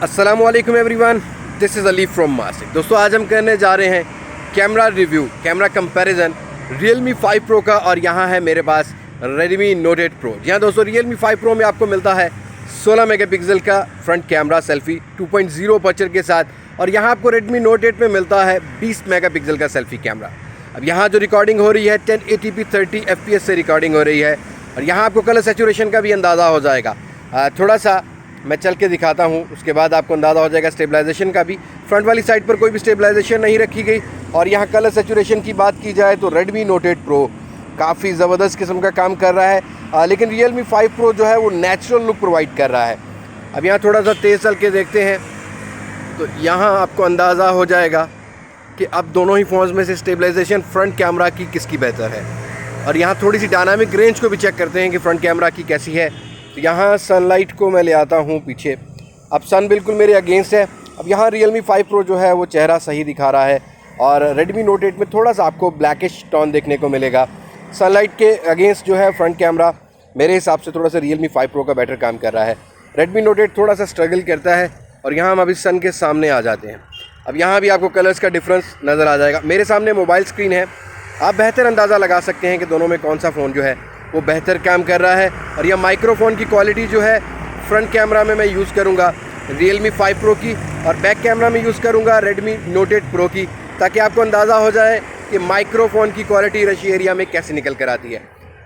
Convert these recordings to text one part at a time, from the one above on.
अस्सलामुअलैकुम everyone, this is Ali from मासिक। दोस्तों, आज हम करने जा रहे हैं camera review, camera comparison Realme 5 Pro का। और यहाँ है मेरे पास Redmi Note 8 Pro। जी हाँ दोस्तों, Realme 5 Pro में आपको मिलता है 16 मेगापिक्सल का फ्रंट कैमरा सेल्फी 2.0 अपर्चर के साथ, और यहाँ आपको Redmi Note 8 में मिलता है 20 मेगापिक्सल का सेल्फी कैमरा। अब यहाँ जो रिकॉर्डिंग हो रही है 1080p 30 fps से रिकॉर्डिंग हो रही है, और यहाँ आपको कलर सैचुरेशन का भी अंदाज़ा हो जाएगा। थोड़ा सा मैं चल के दिखाता हूँ, उसके बाद आपको अंदाज़ा हो जाएगा स्टेबलाइजेशन का भी। फ्रंट वाली साइड पर कोई भी स्टेबलाइजेशन नहीं रखी गई। और यहाँ कलर सैचुरेशन की बात की जाए तो Redmi Note 8 Pro काफ़ी ज़बरदस्त किस्म का काम कर रहा है, लेकिन Realme 5 Pro जो है वो नेचुरल लुक प्रोवाइड कर रहा है। अब यहाँ थोड़ा सा तेज़ चल के देखते हैं तो यहाँ आपको अंदाज़ा हो जाएगा कि अब दोनों ही फ़ोन्स में से स्टेबलाइजेशन फ्रंट कैमरा की किसकी बेहतर है। और यहाँ थोड़ी सी डायनामिक रेंज को भी चेक करते हैं कि फ्रंट कैमरा की कैसी है। तो यहाँ सनलाइट को मैं ले आता हूँ पीछे। अब सन बिल्कुल मेरे अगेंस्ट है। अब यहाँ Realme 5 Pro जो है वो चेहरा सही दिखा रहा है, और Redmi Note 8 में थोड़ा सा आपको ब्लैकिश टोन देखने को मिलेगा। सनलाइट के अगेंस्ट जो है फ्रंट कैमरा मेरे हिसाब से थोड़ा सा Realme 5 Pro का बेटर काम कर रहा है। Redmi Note 8 थोड़ा सा स्ट्रगल करता है। और यहाँ हम अभी सन के सामने आ जाते हैं। अब यहाँ भी आपको कलर्स का डिफरेंस नज़र आ जाएगा। मेरे सामने मोबाइल स्क्रीन है, आप बेहतर अंदाज़ा लगा सकते हैं कि दोनों में कौन सा फ़ोन जो है वो बेहतर काम कर रहा है। और यह माइक्रोफोन की क्वालिटी जो है फ्रंट कैमरा में मैं यूज़ करूँगा Realme 5 Pro की, और बैक कैमरा में यूज़ करूँगा Redmi Note 8 Pro की, ताकि आपको अंदाज़ा हो जाए कि माइक्रोफोन की क्वालिटी रश एरिया में कैसे निकल कर आती है।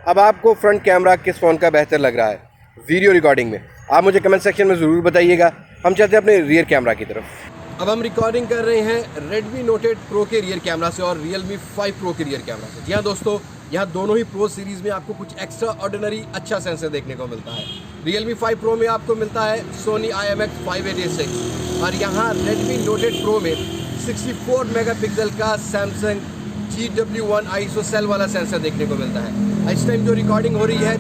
अब आपको फ्रंट कैमरा किस फ़ोन का बेहतर लग रहा है वीडियो रिकॉर्डिंग में, आप मुझे कमेंट सेक्शन में ज़रूर बताइएगा। हम चलते हैं अपने रियर कैमरा की तरफ। अब हम रिकॉर्डिंग कर रहे हैं Redmi Note 8 Pro के रियर कैमरा से और Realme 5 Pro के रियर कैमरा से। जी हाँ दोस्तों, यहाँ दोनों ही प्रो सीरीज़ में आपको कुछ एक्स्ट्रा ऑर्डिनरी अच्छा सेंसर देखने को मिलता है। Realme 5 Pro में आपको मिलता है Sony IMX5886, और यहाँ Redmi Note 8 Pro में 64 मेगापिक्सल का Samsung GW1 ISO सेल वाला सेंसर देखने को मिलता है। इस टाइम जो रिकॉर्डिंग हो रही है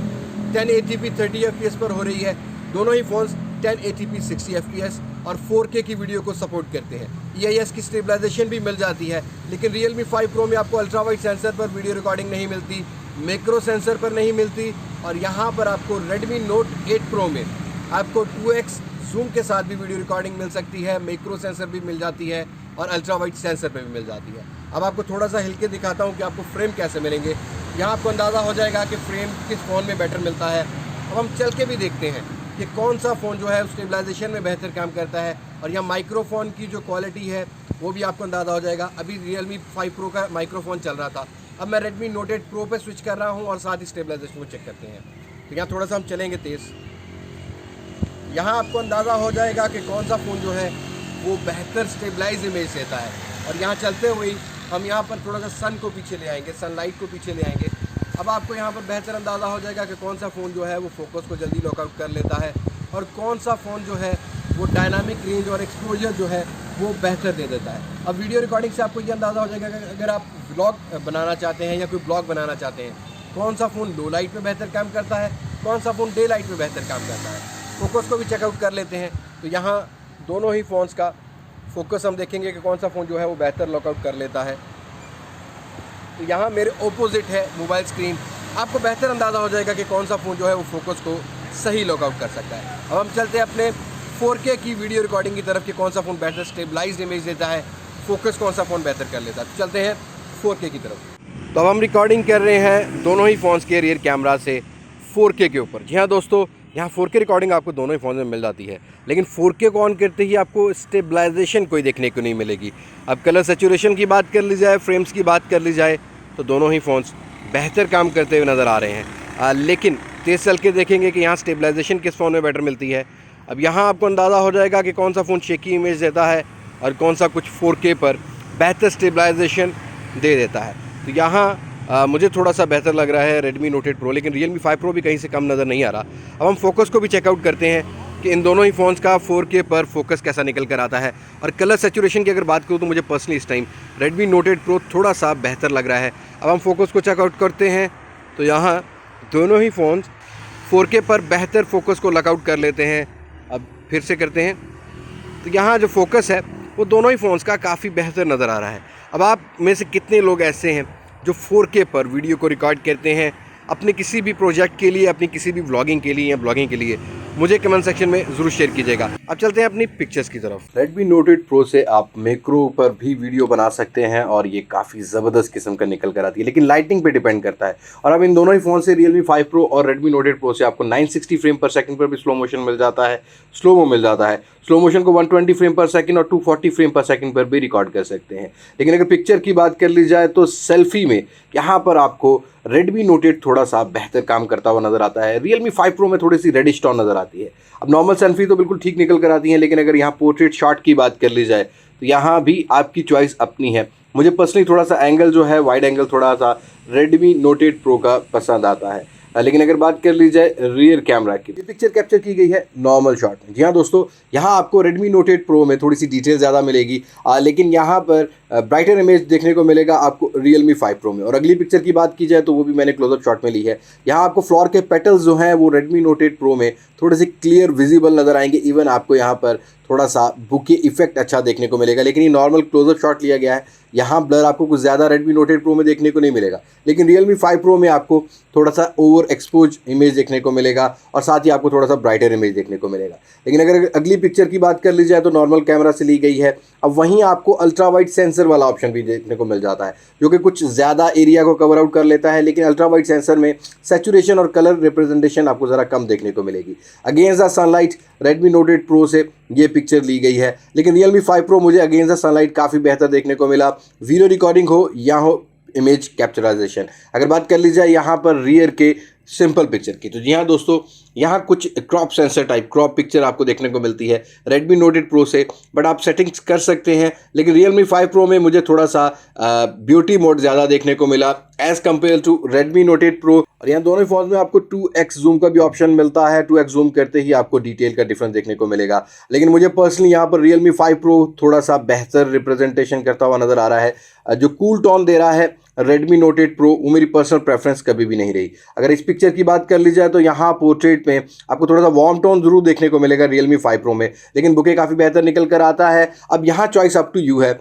1080p 30 fps पर हो रही है। दोनों ही फ़ोन्स 1080p 60 fps और 4K की वीडियो को सपोर्ट करते हैं। EIS की स्टेबलाइजेशन भी मिल जाती है, लेकिन Realme 5 Pro में आपको अल्ट्रा वाइड सेंसर पर वीडियो रिकॉर्डिंग नहीं मिलती, मैक्रो सेंसर पर नहीं मिलती। और यहाँ पर आपको Redmi Note 8 Pro में आपको 2x जूम के साथ भी वीडियो रिकॉर्डिंग मिल सकती है, मैक्रो सेंसर भी मिल जाती है, और अल्ट्रा वाइड सेंसर पर भी मिल जाती है। अब आपको थोड़ा सा हिल के दिखाता हूँ कि आपको फ्रेम कैसे मिलेंगे। यहाँ आपको अंदाज़ा हो जाएगा कि फ्रेम किस फ़ोन में बेटर मिलता है। अब हम चल के भी देखते हैं कि कौन सा फ़ोन जो है स्टेबलाइजेशन में बेहतर काम करता है, और यहाँ माइक्रोफोन की जो क्वालिटी है वो भी आपको अंदाज़ा हो जाएगा। अभी Realme 5 Pro का माइक्रोफोन चल रहा था, अब मैं Redmi Note 8 Pro पे स्विच कर रहा हूँ, और साथ ही स्टेबलाइजेशन को चेक करते हैं। तो यहाँ थोड़ा सा हम चलेंगे तेज़। यहाँ आपको अंदाज़ा हो जाएगा कि कौन सा फ़ोन जो है वो बेहतर स्टेबलाइज इमेज देता है। और यहाँ चलते हुए हम यहाँ पर थोड़ा सा सन को पीछे ले आएंगे, सनलाइट को पीछे ले आएंगे। अब आपको यहाँ पर बेहतर अंदाज़ा हो जाएगा कि कौन सा फ़ोन जो है वो फोकस को जल्दी लॉकआउट कर लेता है, और कौन सा फ़ोन जो है वो डायनामिक रेंज और एक्सपोजर जो है वो बेहतर दे देता है। अब वीडियो रिकॉर्डिंग से आपको ये अंदाज़ा हो जाएगा कि अगर आप ब्लॉग बनाना चाहते हैं या कोई ब्लॉग बनाना चाहते हैं, कौन सा फ़ोन लो लाइट में बेहतर काम करता है, कौन सा फ़ोन डे लाइट में बेहतर काम करता है। फोकस को भी चेकआउट कर लेते हैं। तो यहाँ दोनों ही फ़ोन्स का फोकस हम देखेंगे कि कौन सा फ़ोन जो है वो बेहतर लॉकआउट कर लेता है। तो यहाँ मेरे ओपोजिट है मोबाइल स्क्रीन, आपको बेहतर अंदाज़ा हो जाएगा कि कौन सा फ़ोन जो है वो फोकस को सही लॉकआउट कर सकता है। अब हम चलते हैं अपने 4K की वीडियो रिकॉर्डिंग की तरफ कि कौन सा फ़ोन बेहतर स्टेबलाइज्ड इमेज देता है, फोकस कौन सा फ़ोन बेहतर कर लेता है। तो चलते हैं 4K की तरफ। तो अब हम रिकॉर्डिंग कर रहे हैं दोनों ही फ़ोन्स के रियर कैमरा से 4K के ऊपर। जी हाँ दोस्तों, यहाँ 4K रिकॉर्डिंग आपको दोनों ही फ़ोन में मिल जाती है, लेकिन 4K को ऑन करते ही आपको स्टेबलाइजेशन कोई देखने को नहीं मिलेगी। अब कलर सैचुरेशन की बात कर ली जाए, फ्रेम्स की बात कर ली जाए, तो दोनों ही फ़ोन्स बेहतर काम करते हुए नज़र आ रहे हैं। लेकिन तेज़ चल के देखेंगे कि यहाँ स्टेबलाइजेशन किस फ़ोन में बेटर मिलती है। अब यहाँ आपको अंदाज़ा हो जाएगा कि कौन सा फ़ोन शेकी इमेज देता है और कौन सा कुछ 4K पर बेहतर स्टेबलाइजेशन दे देता है। तो यहाँ मुझे थोड़ा सा बेहतर लग रहा है Redmi Note 8 Pro, लेकिन Realme 5 Pro भी कहीं से कम नज़र नहीं आ रहा। अब हम फोकस को भी चेकआउट करते हैं कि इन दोनों ही फ़ोन्स का 4K पर फोकस कैसा निकल कर आता है। और कलर सैचुरेशन की अगर बात करूँ तो मुझे पर्सनली इस टाइम Redmi Note 8 Pro थोड़ा सा बेहतर लग रहा है। अब हम फोकस को चेकआउट करते हैं तो यहाँ दोनों ही फ़ोन्स 4K पर बेहतर फोकस को लॉकआउट कर लेते हैं। अब फिर से करते हैं तो यहाँ जो फोकस है वो दोनों ही फ़ोन्स का काफ़ी बेहतर नज़र आ रहा है। अब आप में से कितने लोग ऐसे हैं जो 4K पर वीडियो को रिकॉर्ड करते हैं अपने किसी भी प्रोजेक्ट के लिए, अपनी किसी भी व्लॉगिंग के लिए या ब्लॉगिंग के लिए, मुझे कमेंट सेक्शन में ज़रूर शेयर कीजिएगा। अब चलते हैं अपनी पिक्चर्स की तरफ। Redmi Note 8 Pro से आप मैक्रो पर भी वीडियो बना सकते हैं और ये काफ़ी ज़बरदस्त किस्म का निकल कर आती है, लेकिन लाइटिंग पे डिपेंड करता है। और अब इन दोनों ही फ़ोन से Realme 5 Pro और Redmi Note 8 Pro से आपको 960 फ्रेम पर सेकंड पर भी स्लो मोशन मिल जाता है, स्लोमो मिल जाता है। स्लो मोशन को 120 फ्रेम पर सेकंड और 240 फ्रेम पर सेकंड पर भी रिकॉर्ड कर सकते हैं। लेकिन अगर पिक्चर की बात कर ली जाए तो सेल्फी में यहाँ पर आपको Redmi Note 8 थोड़ा सा बेहतर काम करता हुआ नजर आता है। Realme 5 Pro में थोड़ी सी रेडिश टोन नजर आती है। अब नॉर्मल सेल्फी तो बिल्कुल ठीक निकल कर आती है, लेकिन अगर यहाँ पोर्ट्रेट शॉट की बात कर ली जाए तो यहाँ भी आपकी चॉइस अपनी है। मुझे पर्सनली थोड़ा सा एंगल जो है, वाइड एंगल थोड़ा सा Redmi Note 8 Pro का पसंद आता है। लेकिन अगर बात कर ली जाए रियर कैमरा की, पिक्चर कैप्चर की गई है नॉर्मल शॉट में। जी हाँ दोस्तों, यहाँ आपको Redmi Note 8 Pro में थोड़ी सी डिटेल ज़्यादा मिलेगी, लेकिन यहाँ पर ब्राइटर इमेज देखने को मिलेगा आपको Realme 5 Pro में। और अगली पिक्चर की बात की जाए तो वो भी मैंने क्लोजअप शॉट में ली है। यहाँ आपको फ्लोर के पेटल्स जो हैं वो Redmi Note 8 Pro में थोड़े से क्लियर विजिबल नज़र आएंगे। इवन आपको यहाँ पर थोड़ा सा बुके इफेक्ट अच्छा देखने को मिलेगा, लेकिन ये नॉर्मल क्लोजअप शॉट लिया गया है। यहाँ ब्लर आपको कुछ ज़्यादा Redmi Note 8 Pro में देखने को नहीं मिलेगा, लेकिन Realme 5 Pro में आपको थोड़ा सा ओवर एक्सपोज इमेज देखने को मिलेगा और साथ ही आपको थोड़ा सा ब्राइटर इमेज देखने को मिलेगा। लेकिन अगर अगली पिक्चर की बात कर ली जाए तो नॉर्मल कैमरा से ली गई है। अब वहीं आपको अल्ट्रा वाइड सेंसर वाला ऑप्शन भी देखने को मिल जाता है, जो कि कुछ ज़्यादा एरिया को कवर आउट कर लेता है, लेकिन अल्ट्रा वाइड सेंसर में सैचुरेशन और कलर रिप्रेजेंटेशन आपको ज़रा कम देखने को मिलेगी। Against the sunlight Redmi Note 8 Pro से ये पिक्चर ली गई है, लेकिन Realme 5 Pro मुझे अगेंस्ट द सनलाइट काफ़ी बेहतर देखने को मिला। वीडियो रिकॉर्डिंग हो या हो इमेज कैप्चराइजेशन। अगर बात कर ली जाए यहाँ पर रियर के सिंपल पिक्चर की, तो जी हाँ दोस्तों, यहाँ कुछ crop sensor type crop picture आपको देखने को मिलती है Redmi Note 8 Pro से, बट आप सेटिंग्स कर सकते हैं। लेकिन Realme 5 Pro में मुझे थोड़ा सा ब्यूटी मोड ज़्यादा देखने को मिला as compare to Redmi Note 8 Pro। और यहाँ दोनों ही फोन में आपको 2x जूम का भी ऑप्शन मिलता है। 2x जूम करते ही आपको डिटेल का डिफरेंस देखने को मिलेगा। लेकिन मुझे पर्सनली यहाँ पर Realme 5 Pro थोड़ा सा बेहतर रिप्रेजेंटेशन करता हुआ नज़र आ रहा है। जो कूल टोन दे रहा है Redmi Note 8 Pro, वो मेरी पर्सनल प्रेफरेंस कभी भी नहीं रही। अगर इस पिक्चर की बात कर ली जाए तो यहाँ पोर्ट्रेट में आपको थोड़ा सा वार्म टोन जरूर देखने को मिलेगा Realme 5 Pro में, लेकिन बुके काफ़ी बेहतर निकल कर आता है। अब यहाँ चॉइस अप टू यू है।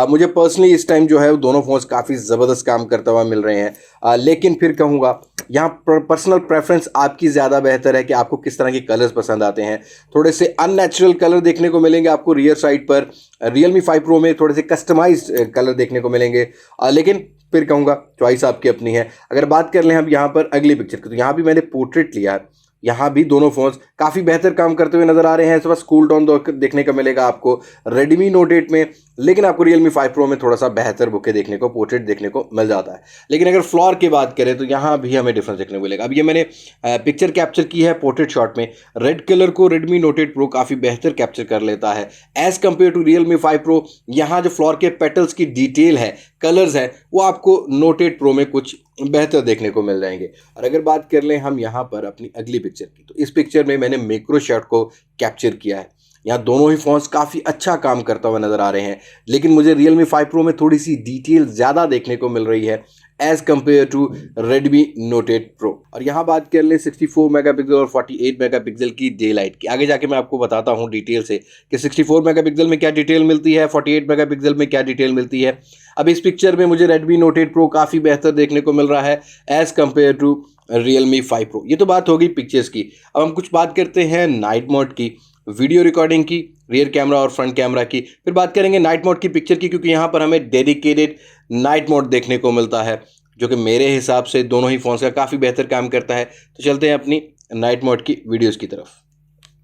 मुझे पर्सनली इस टाइम जो है वो दोनों फोन्स काफ़ी ज़बरदस्त काम करता हुआ मिल रहे हैं, लेकिन फिर कहूँगा यहाँ पर्सनल प्रेफरेंस आपकी ज़्यादा बेहतर है कि आपको किस तरह के कलर्स पसंद आते हैं। थोड़े से अननेचुरल कलर देखने को मिलेंगे आपको रियर साइड पर। Realme 5 Pro में थोड़े से कस्टमाइज्ड कलर देखने को मिलेंगे, लेकिन फिर कहूँगा चॉइस आपकी अपनी है। अगर बात कर लें हम यहाँ पर अगली पिक्चर की, तो यहाँ भी मैंने पोर्ट्रेट लिया है। यहाँ भी दोनों फोन्स काफ़ी बेहतर काम करते हुए नजर आ रहे हैं। इस बस कूल टोन देखने का मिलेगा आपको Redmi Note 8 में, लेकिन आपको Realme 5 Pro में थोड़ा सा बेहतर बुके देखने को, पोर्ट्रेट देखने को मिल जाता है। लेकिन अगर फ्लोर की बात करें तो यहाँ भी हमें डिफरेंस देखने को मिलेगा। अब ये मैंने पिक्चर कैप्चर की है पोर्ट्रेट शॉट में। रेड कलर को Redmi Note 8 Pro काफ़ी बेहतर कैप्चर कर लेता है as compare to Realme 5 Pro। यहाँ जो फ्लोर के पेटल्स की डिटेल है, कलर्स है, वो आपको Note 8 Pro में कुछ बेहतर देखने को मिल जाएंगे। और अगर बात कर लें हम यहाँ पर अपनी अगली पिक्चर की, तो इस पिक्चर में मैंने मैक्रो शॉट को कैप्चर किया है। यहाँ दोनों ही फोन्स काफ़ी अच्छा काम करता हुआ नज़र आ रहे हैं, लेकिन मुझे Realme 5 Pro में थोड़ी सी डिटेल ज़्यादा देखने को मिल रही है as compare to Redmi Note 8 Pro। और यहाँ बात कर लें 64 मेगापिक्सल और 48 मेगापिक्सल की डे लाइट की। आगे जाके मैं आपको बताता हूँ डिटेल से कि 64 मेगापिक्सल में क्या डिटेल मिलती है, 48 मेगापिक्सल में क्या डिटेल मिलती है। अब इस पिक्चर में मुझे Redmi Note 8 Pro काफ़ी बेहतर देखने को मिल रहा है as compare to Realme 5 Pro। ये तो बात होगी पिक्चर्स की। अब हम कुछ बात करते हैं नाइट मोड की, वीडियो रिकॉर्डिंग की, रियर कैमरा और फ्रंट कैमरा की। फिर बात करेंगे नाइट मोड की पिक्चर की, क्योंकि यहाँ पर हमें डेडिकेटेड नाइट मोड देखने को मिलता है, जो कि मेरे हिसाब से दोनों ही फोन्स का काफ़ी बेहतर काम करता है। तो चलते हैं अपनी नाइट मोड की वीडियोस की तरफ।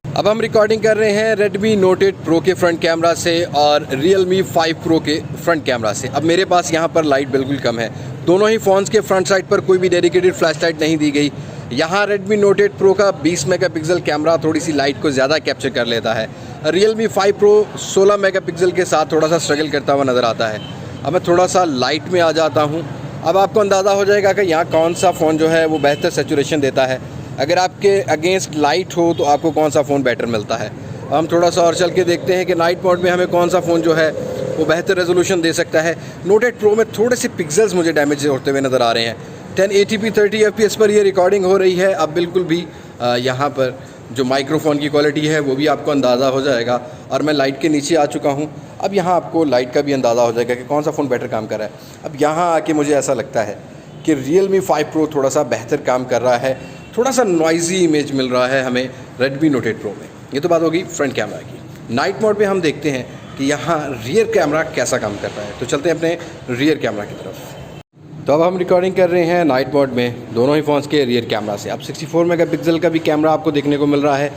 अब हम रिकॉर्डिंग कर रहे हैं Redmi Note 8 Pro के फ्रंट कैमरा से और Realme 5 Pro के फ्रंट कैमरा से। अब मेरे पास यहाँ पर लाइट बिल्कुल कम है। दोनों ही फ़ोन्स के फ्रंट साइड पर कोई भी डेडिकेटेड फ्लैश लाइट नहीं दी गई। यहाँ Redmi Note 8 Pro का 20 मेगापिक्सल कैमरा थोड़ी सी लाइट को ज़्यादा कैप्चर कर लेता है। Realme 5 Pro 16 मेगापिक्सल के साथ थोड़ा सा स्ट्रगल करता हुआ नज़र आता है। अब मैं थोड़ा सा लाइट में आ जाता हूँ। अब आपको अंदाज़ा हो जाएगा कि यहाँ कौन सा फ़ोन जो है वो बेहतर सैचुरेशन देता है। अगर आपके अगेंस्ट लाइट हो तो आपको कौन सा फ़ोन बेटर मिलता है। हम थोड़ा सा और चल के देखते हैं कि नाइट मोड में हमें कौन सा फ़ोन जो है वो बेहतर रेजोल्यूशन दे सकता है। Note 8 Pro में थोड़े से पिक्सल्स मुझे डैमेज होते हुए नज़र आ रहे हैं। 1080p 30 fps पर ये रिकॉर्डिंग हो रही है। अब बिल्कुल भी यहाँ पर जो माइक्रोफोन की क्वालिटी है वो भी आपको अंदाज़ा हो जाएगा। और मैं लाइट के नीचे आ चुका हूँ। अब यहाँ आपको लाइट का भी अंदाज़ा हो जाएगा कि कौन सा फ़ोन बेटर काम कर रहा है। अब यहाँ आके मुझे ऐसा लगता है कि Realme 5 Pro थोड़ा सा बेहतर काम कर रहा है थोड़ा सा नॉइजी इमेज मिल रहा है हमें Redmi Note 8 Pro में। ये तो बात होगी फ्रंट कैमरा की। नाइट मोड में हम देखते हैं कि यहाँ रियर कैमरा कैसा काम कर रहा है। तो चलते हैं अपने रियर कैमरा की तरफ। तो अब हम रिकॉर्डिंग कर रहे हैं नाइट मोड में दोनों ही फ़ोन्स के रियर कैमरा से। अब 64 मेगापिक्सल का भी कैमरा आपको देखने को मिल रहा है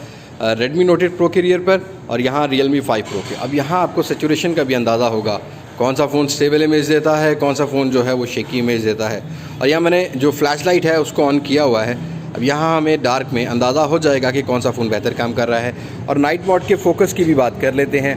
Redmi Note 8 Pro के रियर पर, और यहाँ Realme 5 Pro के। अब यहाँ आपको सेचुरेशन का भी अंदाज़ा होगा, कौन सा फ़ोन स्टेबल इमेज देता है, कौन सा फ़ोन जो है वो शेकी इमेज देता है। और यहाँ मैंने जो फ्लैश लाइट है उसको ऑन किया हुआ है। अब यहाँ हमें डार्क में अंदाज़ा हो जाएगा कि कौन सा फ़ोन बेहतर काम कर रहा है। और नाइट मोड के फ़ोकस की भी बात कर लेते हैं।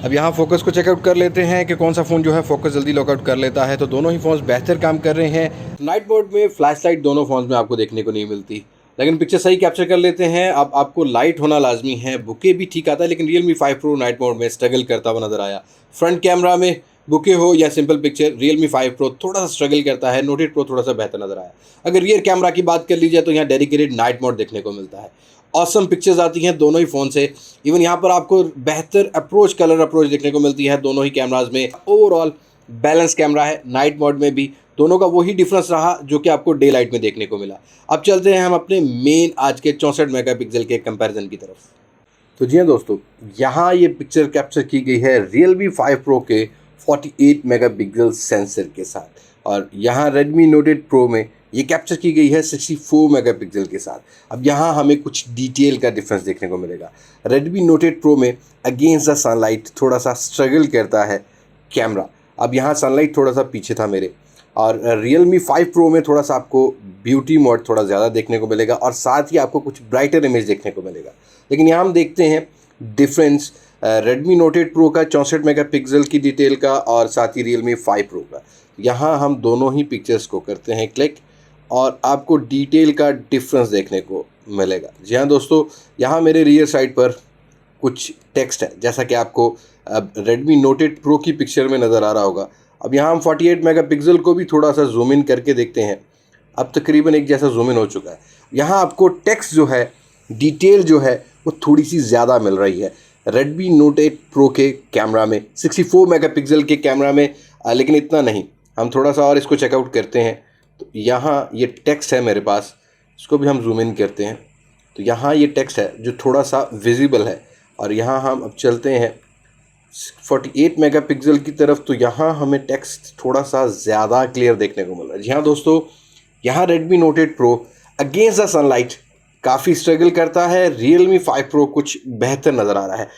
अब यहाँ फ़ोकस को चेकआउट कर लेते हैं कि कौन सा फ़ोन जो है फ़ोकस जल्दी लॉकआउट कर लेता है। तो दोनों ही फ़ोन्स बेहतर काम कर रहे हैं। नाइट मोड में फ्लैश लाइट दोनों फ़ोन्स में आपको देखने को नहीं मिलती, लेकिन पिक्चर सही कैप्चर कर लेते हैं। अब आपको लाइट होना लाजमी है, बुके भी ठीक आता है, लेकिन Realme 5 Pro नाइट मोड में स्ट्रगल करता हुआ नज़र आया। फ्रंट कैमरा में बुके हो या सिंपल पिक्चर, Realme 5 Pro थोड़ा सा स्ट्रगल करता है, Note 8 Pro थोड़ा सा बेहतर नज़र आया। अगर रियर कैमरा की बात कर ली जाए तो यहाँ डेडिकेटेड नाइट मोड देखने को मिलता है। ऑसम पिक्चर्स आती हैं दोनों ही फ़ोन से। इवन यहाँ पर आपको बेहतर अप्रोच, कलर अप्रोच देखने को मिलती है दोनों ही कैमराज में। ओवरऑल बैलेंस कैमरा है। नाइट मोड में भी दोनों का वही डिफरेंस रहा जो कि आपको डे लाइट में देखने को मिला। अब चलते हैं हम अपने मेन आज के 64 मेगापिक्सल के कंपैरिजन की तरफ। तो जी हाँ दोस्तों, यहाँ ये पिक्चर कैप्चर की गई है Realme 5 Pro के 48 मेगापिक्सल सेंसर के साथ, और यहाँ Redmi Note 8 Pro में ये कैप्चर की गई है 64 मेगापिक्सल के साथ। अब यहाँ हमें कुछ डिटेल का डिफरेंस देखने को मिलेगा। Redmi Note 8 Pro में अगेंस्ट द सनलाइट थोड़ा सा स्ट्रगल करता है कैमरा। अब यहाँ सनलाइट थोड़ा सा पीछे था मेरे, और Realme 5 Pro में थोड़ा सा आपको ब्यूटी मोड थोड़ा ज़्यादा देखने को मिलेगा, और साथ ही आपको कुछ ब्राइटर इमेज देखने को मिलेगा। लेकिन यहाँ हम देखते हैं डिफरेंस Redmi Note 8 Pro का 64 मेगापिक्सल की डिटेल का, और साथ ही Realme 5 Pro का। यहाँ हम दोनों ही पिक्चर्स को करते हैं क्लिक, और आपको डिटेल का डिफरेंस देखने को मिलेगा। जी हाँ दोस्तों, यहाँ मेरे रियर साइड पर कुछ टेक्स्ट है, जैसा कि आपको Redmi Note 8 Pro की पिक्चर में नज़र आ रहा होगा। अब यहाँ हम 48 मेगापिक्सल को भी थोड़ा सा जूम इन करके देखते हैं। अब तकरीबन एक जैसा जूम इन हो चुका है। यहाँ आपको टेक्स्ट जो है, डिटेल जो है वो थोड़ी सी ज़्यादा मिल रही है Redmi Note 8 Pro के कैमरा में, 64 मेगापिक्सल के कैमरा में, लेकिन इतना नहीं। हम थोड़ा सा और इसको चेकआउट करते हैं। तो यहाँ ये टेक्स्ट है मेरे पास, इसको भी हम जूम इन करते हैं। तो यहाँ ये टेक्स्ट है जो थोड़ा सा विजिबल है। और यहाँ हम अब चलते हैं 48 मेगापिक्सल की तरफ, तो यहाँ हमें टेक्स्ट थोड़ा सा ज़्यादा क्लियर देखने को मिल रहा है। जी हाँ दोस्तों, यहाँ Redmi Note 8 Pro against the sunlight काफ़ी स्ट्रगल करता है। Realme 5 Pro कुछ बेहतर नज़र आ रहा है।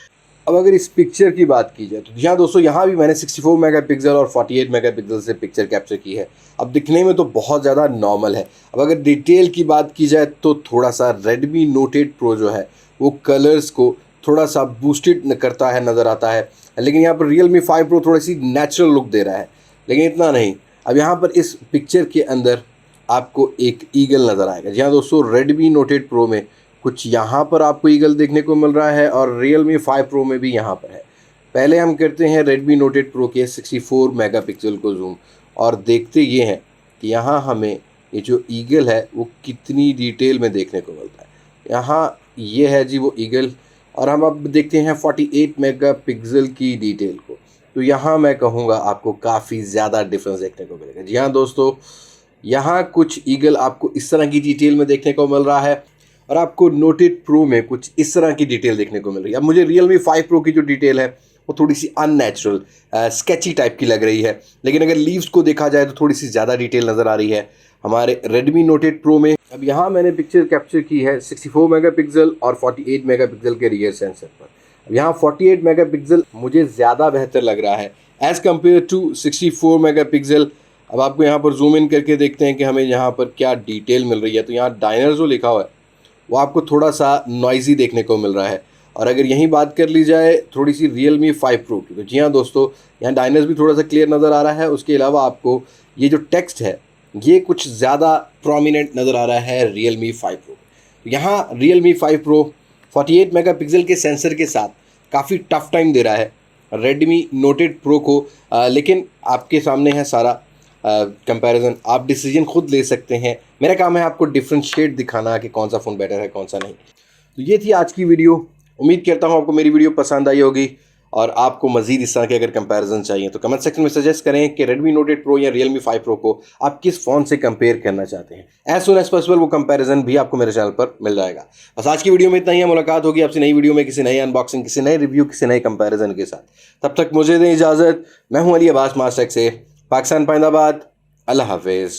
अब अगर इस पिक्चर की बात की जाए तो जी हाँ दोस्तों, यहाँ भी मैंने 64 मेगापिक्सल और 48 मेगापिक्सल से पिक्चर कैप्चर की है। अब दिखने में तो बहुत ज़्यादा नॉर्मल है। अब अगर डिटेल की बात की जाए तो थोड़ा सा Redmi Note 8 Pro जो है वो कलर्स को थोड़ा सा बूस्टेड करता है, नज़र आता है। लेकिन यहाँ पर Realme 5 Pro थोड़ी सी नेचुरल लुक दे रहा है, लेकिन इतना नहीं। अब यहाँ पर इस पिक्चर के अंदर आपको एक ईगल नज़र आएगा। जी हाँ दोस्तों, Redmi Note 8 Pro में कुछ यहाँ पर आपको ईगल देखने को मिल रहा है, और Realme 5 Pro में भी यहाँ पर है। पहले हम करते हैं Redmi Note 8 Pro के 64 मेगापिक्सल को जूम, और देखते ये हैं कि यहाँ हमें ये जो ईगल है वो कितनी डिटेल में देखने को मिलता है। यहाँ ये है जी वो ईगल, और हम अब देखते हैं 48 मेगापिक्सल की डिटेल को। तो यहाँ मैं कहूँगा आपको काफ़ी ज़्यादा डिफरेंस देखने को मिलेगा। जी हाँ दोस्तों, यहाँ कुछ ईगल आपको इस तरह की डिटेल में देखने को मिल रहा है, और आपको Note 8 Pro में कुछ इस तरह की डिटेल देखने को मिल रही है। अब मुझे Realme 5 Pro की जो डिटेल है वो थोड़ी सी अननेचुरल, स्केची टाइप की लग रही है, लेकिन अगर लीव्स को देखा जाए तो थोड़ी सी ज़्यादा डिटेल नज़र आ रही है हमारे Redmi Note 8 Pro में। अब यहाँ मैंने पिक्चर कैप्चर की है 64 मेगापिक्सल और 48 मेगापिक्सल के रियर सेंसर पर। अब यहाँ 48 मेगापिक्सल मुझे ज़्यादा बेहतर लग रहा है एज़ कम्पेयर टू 64 मेगापिक्सल। अब आपको यहाँ पर जूम इन करके देखते हैं कि हमें यहाँ पर क्या डिटेल मिल रही है। तो यहाँ डायनर जो लिखा हुआ है वो आपको थोड़ा सा नॉइजी देखने को मिल रहा है। और अगर यहीं बात कर ली जाए थोड़ी सी Realme 5 Pro की, तो जी हाँ दोस्तों, यहाँ डायनर्स भी थोड़ा सा क्लियर नज़र आ रहा है। उसके अलावा आपको ये जो टेक्स्ट है ये कुछ ज़्यादा प्रोमिनेंट नज़र आ रहा है Realme 5 Pro। यहाँ Realme 5 Pro 48 मेगापिक्सल के सेंसर के साथ काफ़ी टफ टाइम दे रहा है Redmi Note 8 Pro को, लेकिन आपके सामने है सारा कंपैरिजन, आप डिसीजन खुद ले सकते हैं। मेरा काम है आपको डिफरेंशिएट दिखाना कि कौन सा फ़ोन बेटर है कौन सा नहीं। तो ये थी आज की वीडियो। उम्मीद करता हूँ आपको मेरी वीडियो पसंद आई होगी, और आपको मजीद इस तरह के अगर कंपैरिजन चाहिए तो कमेंट सेक्शन में सजेस्ट करें कि Redmi Note 8 Pro या Realme 5 Pro को आप किस फ़ोन से कंपेयर करना चाहते हैं। एज सुन एज पॉसिबल वो कंपैरिजन भी आपको मेरे चैनल पर मिल जाएगा। बस आज की वीडियो में इतना ही है। मुलाकात होगी आपसे नई वीडियो में किसी नई अनबॉक्सिंग, किसी नए रिव्यू, किसी नए कंपैरिजन के साथ। तब तक मुझे दें इजाज़त। मैं हूं अली अब्बास मास्टेक से, पाकिस्तान पाइंदाबाद। अल्लाह हाफिज़।